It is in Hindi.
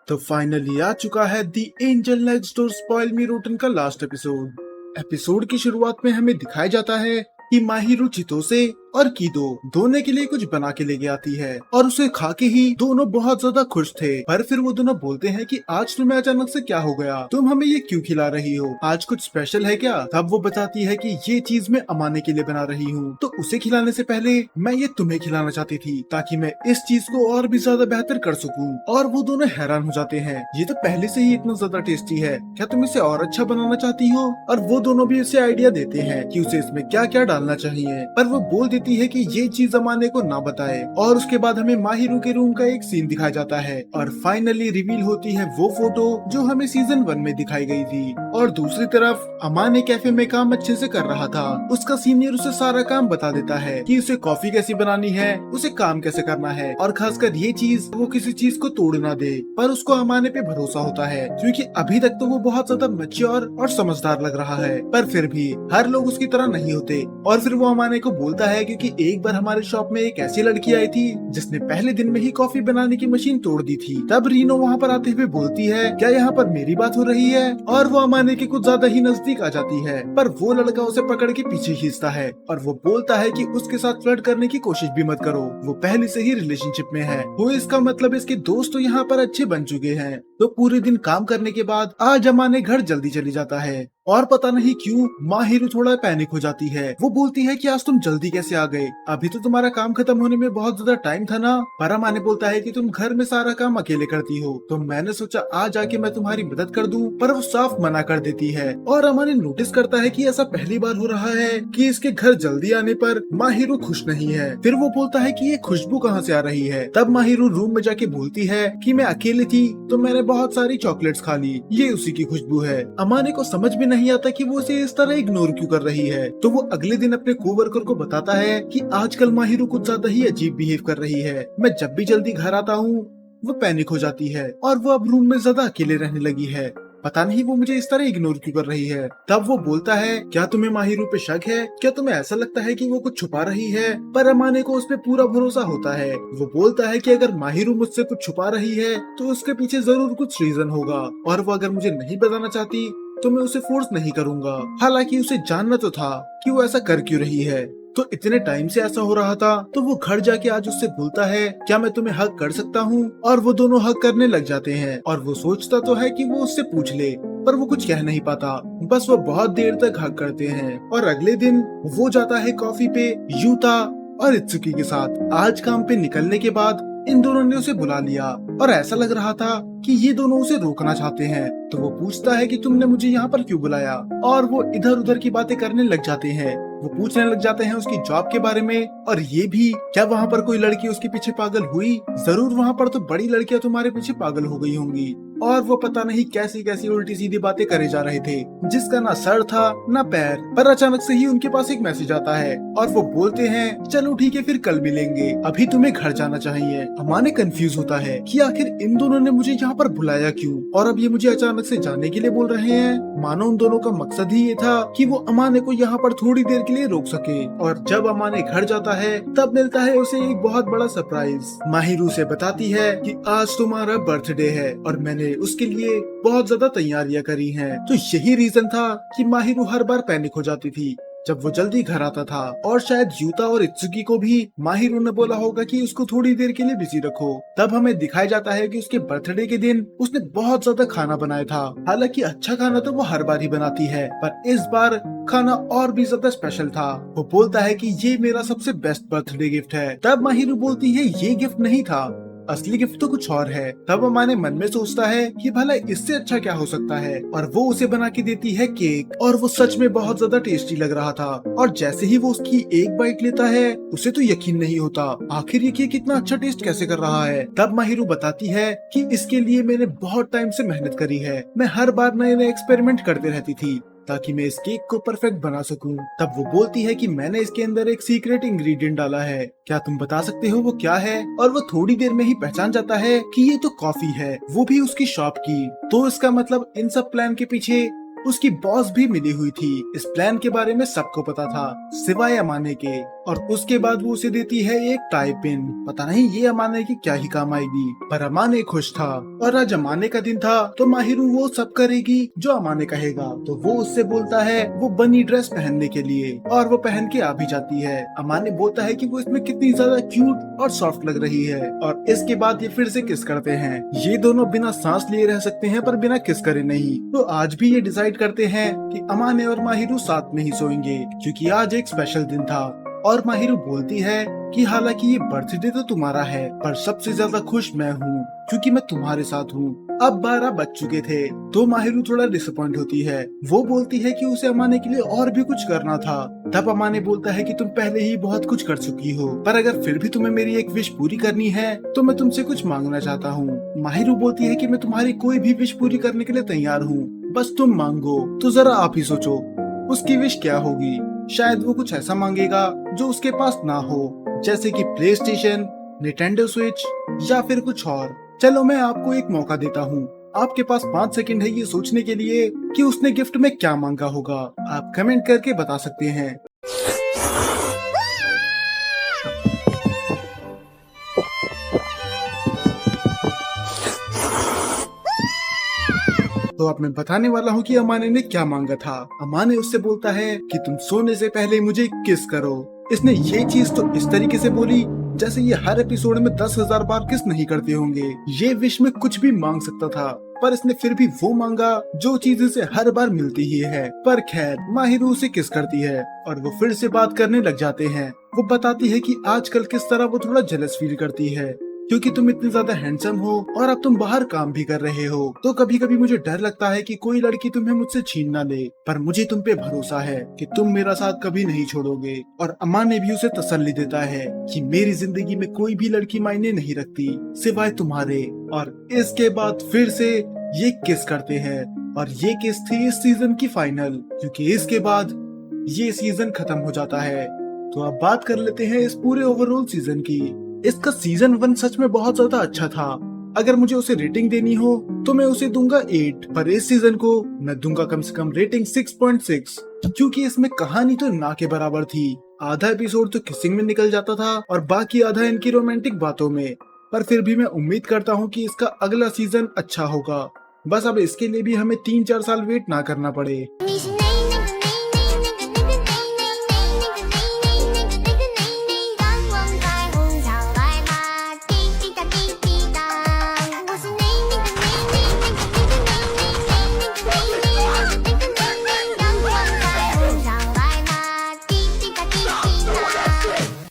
तो फाइनली आ चुका है दी एंजल नेक्स्ट डोर स्पॉइल मी रोटन का लास्ट एपिसोड की शुरुआत में हमें दिखाया जाता है कि माहिरू चितोसे और कीदो दोनों के लिए कुछ बना के लेके आती है और उसे खा के ही दोनों बहुत ज्यादा खुश थे। पर फिर वो दोनों बोलते हैं कि आज तुम्हें अचानक से क्या हो गया, तुम हमें ये क्यों खिला रही हो, आज कुछ स्पेशल है क्या। तब वो बताती है कि ये चीज मैं अमाने के लिए बना रही हूँ, तो उसे खिलाने से पहले मैं ये तुम्हें खिलाना चाहती थी ताकि मैं इस चीज को और भी ज्यादा बेहतर कर सकूँ। और वो दोनों हैरान हो जाते हैं, ये तो पहले से ही इतना ज्यादा टेस्टी है, क्या तुम इसे और अच्छा बनाना चाहती हो। और वो दोनों भी उसे आइडिया देते हैं कि उसे इसमें क्या क्या डालना चाहिए, पर वो बोल देती है कि ये चीज अमाने को ना बताए। और उसके बाद हमें माहिरू के रूम का एक सीन दिखाया जाता है और फाइनली रिवील होती है वो फोटो जो हमें सीजन 1 में दिखाई गई थी। और दूसरी तरफ अमाने कैफे में काम अच्छे से कर रहा था, उसका सीनियर उसे सारा काम बता देता है कि उसे कॉफी कैसी बनानी है, उसे काम कैसे करना है, और खासकर ये चीज वो किसी चीज को तोड़ ना दे। पर उसको अमाने पे भरोसा होता है क्योंकि अभी तक तो वो बहुत ज्यादा मैच्योर और समझदार लग रहा है, पर फिर भी हर लोग उसकी तरह नहीं होते। और फिर वो अमाने को बोलता है क्योंकि एक बार हमारे शॉप में एक ऐसी लड़की आई थी जिसने पहले दिन में ही कॉफी बनाने की मशीन तोड़ दी थी। तब रीनो वहाँ पर आते हुए बोलती है, क्या यहाँ पर मेरी बात हो रही है। और वो अमाने के कुछ ज्यादा ही नजदीक आ जाती है, पर वो लड़का उसे पकड़ के पीछे खींचता है और वो बोलता है कि उसके साथ फ्लर्ट करने की कोशिश भी मत करो, वो पहले से ही रिलेशनशिप में है। वो इसका मतलब इसके दोस्त तो यहाँ पर अच्छे बन चुके हैं। तो पूरे दिन काम करने के बाद आज अमाने घर जल्दी चली जाता है और पता नहीं क्यों माहिरू थोड़ा पैनिक हो जाती है। वो बोलती है कि आज तुम जल्दी कैसे आ गए, अभी तो तुम्हारा काम खत्म होने में बहुत ज्यादा टाइम था ना। पर अमाने बोलता है कि तुम घर में सारा काम अकेले करती हो, तो मैंने सोचा आज आके मैं तुम्हारी मदद कर दूं, पर वो साफ मना कर देती है। और अमाने नोटिस करता है कि ऐसा पहली बार हो रहा है कि इसके घर जल्दी आने पर माहिरू खुश नहीं है। फिर वो बोलता है कि ये खुशबू कहाँ से आ रही है। तब माहिरू रूम में जाके बोलती है कि मैं अकेली थी तो मैंने बहुत सारी चॉकलेट्स खा ली, ये उसी की खुशबू है। अमाने को समझ में नहीं आता कि वो उसे इस तरह इग्नोर क्यों कर रही है। तो वो अगले दिन अपने कोवर्कर को बताता है कि आजकल माहिरू कुछ ज्यादा ही अजीब बिहेव कर रही है, मैं जब भी जल्दी घर आता हूँ वो पैनिक हो जाती है और वो अब रूम में ज्यादा अकेले रहने लगी है, पता नहीं वो मुझे इस तरह इग्नोर क्यों कर रही है। तब वो बोलता है, क्या तुम्हें माहिरू पे शक है, क्या तुम्हें ऐसा लगता है कि वो कुछ छुपा रही है। पर अमाने को उस पे पूरा भरोसा होता है। वो बोलता है कि अगर माहिरू मुझसे कुछ छुपा रही है तो उसके पीछे जरूर कुछ रीजन होगा, और वो अगर मुझे नहीं बताना चाहती तो मैं उसे फोर्स नहीं करूंगा। हालांकि उसे जानना तो था कि वो ऐसा कर क्यों रही है। तो इतने टाइम से ऐसा हो रहा था, तो वो घर जाके आज उससे बोलता है, क्या मैं तुम्हें हक कर सकता हूँ। और वो दोनों हक करने लग जाते हैं और वो सोचता तो है कि वो उससे पूछ ले, पर वो कुछ कह नहीं पाता, बस वो बहुत देर तक हक करते हैं। और अगले दिन वो जाता है कॉफी पे यूता और इत्सुकी के साथ। आज काम पे निकलने के बाद इन दोनों ने उसे बुला लिया और ऐसा लग रहा था कि ये दोनों उसे रोकना चाहते हैं। तो वो पूछता है कि तुमने मुझे यहाँ पर क्यों बुलाया, और वो इधर उधर की बातें करने लग जाते हैं। वो पूछने लग जाते हैं उसकी जॉब के बारे में, और ये भी क्या वहाँ पर कोई लड़की उसके पीछे पागल हुई, जरूर वहाँ पर तो बड़ी लड़कियां तुम्हारे पीछे पागल हो गई होंगी। और वो पता नहीं कैसी कैसी उल्टी सीधी बातें करे जा रहे थे जिसका ना सर था ना पैर। पर अचानक से ही उनके पास एक मैसेज आता है और वो बोलते हैं, चलो ठीक है फिर कल मिलेंगे, अभी तुम्हें घर जाना चाहिए। अमाने कंफ्यूज होता है कि आखिर इन दोनों ने मुझे यहाँ पर बुलाया क्यों, और अब ये मुझे अचानक से जाने के लिए बोल रहे हैं। मानो उन दोनों का मकसद ही ये था कि वो अमाने को यहाँ पर थोड़ी देर के लिए रोक सके। और जब अमाने घर जाता है तब मिलता है उसे एक बहुत बड़ा सरप्राइज। माहिरू से बताती है कि आज तुम्हारा बर्थडे है और मैंने उसके लिए बहुत ज्यादा तैयारियां करी हैं। तो यही रीजन था कि माहिरू हर बार पैनिक हो जाती थी जब वो जल्दी घर आता था। और शायद यूता और इत्सुकी को भी माहिरू ने बोला होगा कि उसको थोड़ी देर के लिए बिजी रखो। तब हमें दिखाया जाता है कि उसके बर्थडे के दिन उसने बहुत ज्यादा खाना बनाया था। हालांकि अच्छा खाना तो वो हर बार ही बनाती है, पर इस बार खाना और भी ज्यादा स्पेशल था। वो बोलता है कि ये मेरा सबसे बेस्ट बर्थडे गिफ्ट है। तब माहिरू बोलती है, ये गिफ्ट नहीं था, असली गिफ्ट तो कुछ और है। तब अमाने मन में सोचता है कि भला इससे अच्छा क्या हो सकता है, और वो उसे बना के देती है केक, और वो सच में बहुत ज्यादा टेस्टी लग रहा था। और जैसे ही वो उसकी एक बाइट लेता है उसे तो यकीन नहीं होता, आखिर ये केक इतना अच्छा टेस्ट कैसे कर रहा है। तब माहिरू बताती है कि इसके लिए मैंने बहुत टाइम से मेहनत करी है, मैं हर बार नए नए एक्सपेरिमेंट करते रहती थी ताकि मैं इस केक को परफेक्ट बना सकूं। तब वो बोलती है कि मैंने इसके अंदर एक सीक्रेट इंग्रेडिएंट डाला है, क्या तुम बता सकते हो वो क्या है। और वो थोड़ी देर में ही पहचान जाता है कि ये तो कॉफी है, वो भी उसकी शॉप की। तो इसका मतलब इन सब प्लान के पीछे उसकी बॉस भी मिली हुई थी। इस प्लान के बारे में सबको पता था सिवाय अमाने के। और उसके बाद वो उसे देती है एक टाई पिन। पता नहीं ये अमाने की क्या ही काम आएगी, पर अमाने खुश था। और आज अमाने का दिन था तो माहिरू वो सब करेगी जो अमाने कहेगा। तो वो उससे बोलता है वो बनी ड्रेस पहनने के लिए, और वो पहन के आ भी जाती है। अमाने बोलता है कि वो इसमें कितनी ज्यादा क्यूट और सॉफ्ट लग रही है। और इसके बाद ये फिर से किस करते हैं। ये दोनों बिना सांस लिए रह सकते हैं पर बिना किस करे नहीं। तो आज भी ये डिसाइड करते हैं कि अमाने और माहिरू साथ में ही सोएंगे, क्योंकि आज एक स्पेशल दिन था। और माहिरू बोलती है कि हालांकि ये बर्थडे तो तुम्हारा है, पर सबसे ज्यादा खुश मैं हूँ क्योंकि मैं तुम्हारे साथ हूँ। अब 12 बज चुके थे तो माहिरू थोड़ा डिसअपॉइंट होती है। वो बोलती है कि उसे अमाने के लिए और भी कुछ करना था। तब अमाने बोलता है कि तुम पहले ही बहुत कुछ कर चुकी हो, पर अगर फिर भी तुम्हें मेरी एक विश पूरी करनी है तो मैं तुमसे कुछ मांगना चाहता हूँ। माहिरू बोलती है कि मैं तुम्हारी कोई भी विश पूरी करने के लिए तैयार हूँ, बस तुम मांगो। तो जरा आप ही सोचो उसकी विश क्या होगी। शायद वो कुछ ऐसा मांगेगा जो उसके पास ना हो, जैसे कि प्ले स्टेशन, निटेंडो स्विच या फिर कुछ और। चलो मैं आपको एक मौका देता हूँ। आपके पास 5 सेकंड है ये सोचने के लिए कि उसने गिफ्ट में क्या मांगा होगा। आप कमेंट करके बता सकते हैं। तो अब मैं बताने वाला हूँ कि अमाने ने क्या मांगा था। अमाने उससे बोलता है कि तुम सोने से पहले मुझे किस करो। इसने ये चीज तो इस तरीके से बोली जैसे ये हर एपिसोड में 10,000 बार किस नहीं करते होंगे। ये विश में कुछ भी मांग सकता था, पर इसने फिर भी वो मांगा जो चीज इसे हर बार मिलती ही है। पर खैर माहिरू उसे किस करती है और वो फिर से बात करने लग जाते हैं। वो बताती है कि आजकल किस तरह वो थोड़ा जेलस फील करती है क्योंकि तुम इतने ज्यादा हैंडसम हो और अब तुम बाहर काम भी कर रहे हो। तो कभी कभी मुझे डर लगता है कि कोई लड़की तुम्हें मुझसे छीन ना ले, पर मुझे तुम पे भरोसा है कि तुम मेरा साथ कभी नहीं छोड़ोगे। और अम्मा ने भी उसे तसल्ली देता है कि मेरी जिंदगी में कोई भी लड़की मायने नहीं रखती सिवाय तुम्हारे। और इसके बाद फिर से ये किस करते हैं और ये किस थी इस सीजन की फाइनल, क्योंकि इसके बाद ये सीजन खत्म हो जाता है। तो अब बात कर लेते हैं इस पूरे ओवरऑल सीजन की। इसका सीजन 1 सच में बहुत ज्यादा अच्छा था। अगर मुझे उसे रेटिंग देनी हो तो मैं उसे दूंगा 8, पर इस सीजन को मैं दूंगा कम से कम रेटिंग 6.6, क्योंकि इसमें कहानी तो ना के बराबर थी। आधा एपिसोड तो किसिंग में निकल जाता था और बाकी आधा इनकी रोमांटिक बातों में। पर फिर भी मैं उम्मीद करता हूँ कि इसका अगला सीजन अच्छा होगा। बस अब इसके लिए भी हमें 3-4 साल वेट ना करना पड़े।